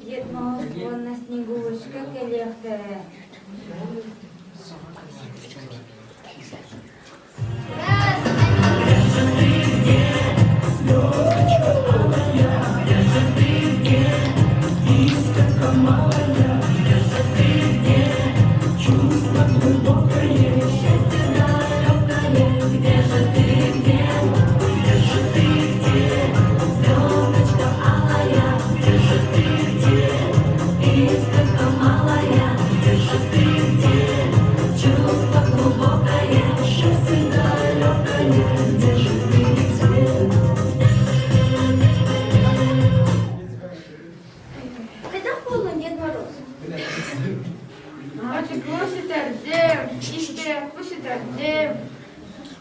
Дед Мороз вон на Снегурочка келехте.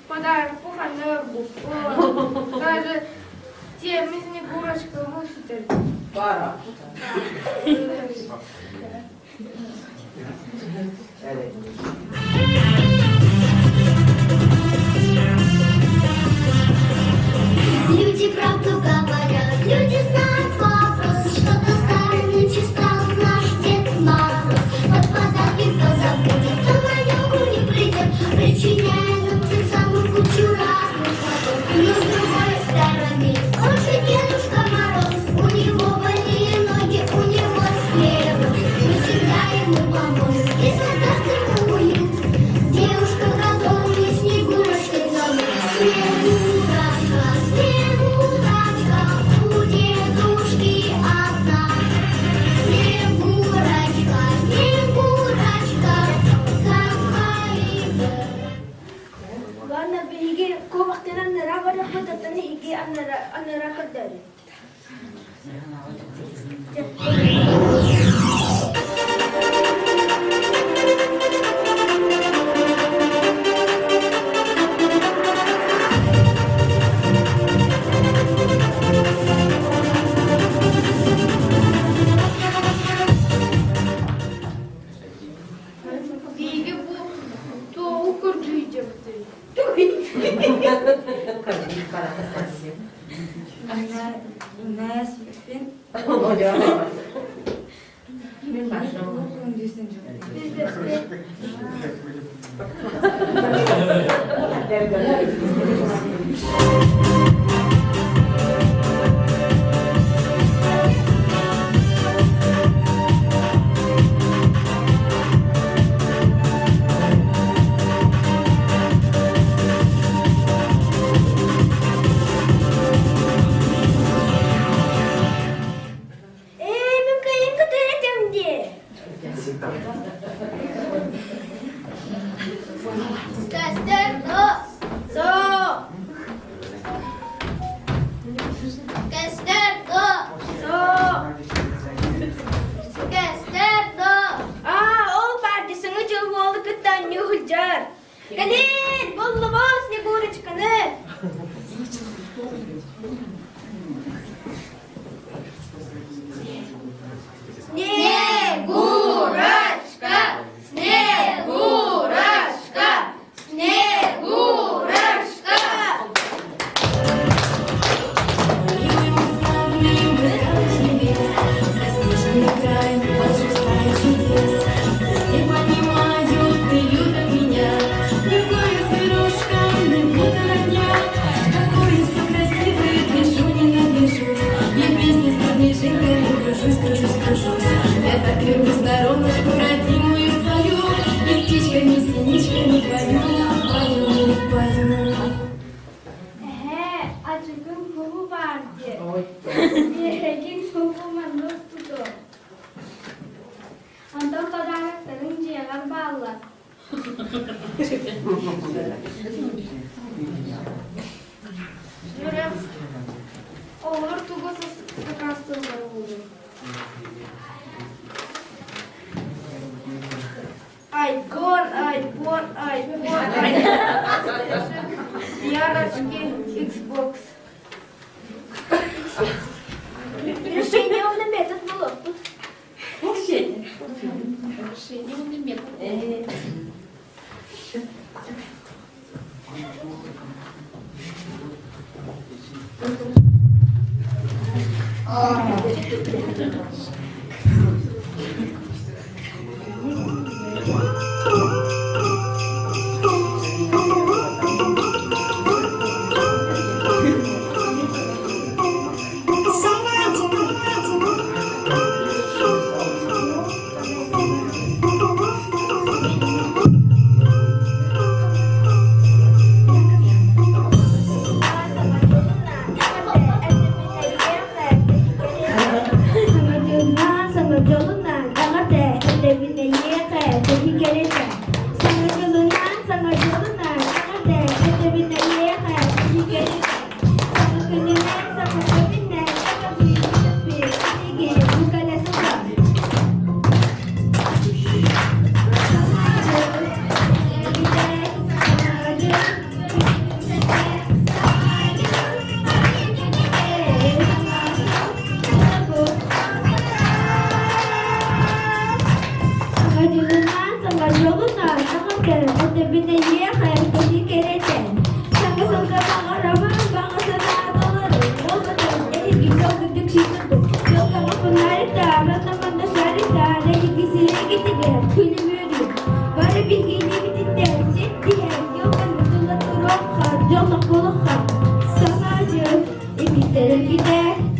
Подарок кухонную губку. Даже те Снегурочка мусит. Пора. Люди правду говорят, люди знают вопрос, что-то старое нынче стал наш Дед Мороз. Под подарки позабудет, кто на йогу не придет, причиняя нам тем самым кучу разных хлопот. Но с другой стороны, он же Дедушка Мороз, у него больные ноги, у него склероз. Мы всегда ему поможем, и создаст ему уют. Девушка, которую Снегурочкой зовут, Снегурочка, Снегурочка, у дедушки одна. Снегурочка, Снегурочка, какая. Ванна беги, ковахтина нера вара хататани иги анера кадari. Bigi bu doğu kurduyacakты. Она спин. Мен башым. Мен кайын катыретем де. Кастерно, Со, Кастерно, со. Кастерно. Ол барды сыңы жыл болды кыттан нюхылжар. Калин, боллы бол Снегурочканы. Снегурочка, Снегурочка, Снегурочка. Я так люблю стороночку родимую свою, и птичками, синичками пою, пою, пою. Açıkın kubu vardı. Ой. Yeğenin kubu manus tutu. Ondan padarakların ciğer bağlar. Böyle olur tugusuz kakastırlar olur. Айкон, айфон, айфон. Ярочки, Xbox. Решение метод было. Решение метод. Sanacı, imitlerim gider.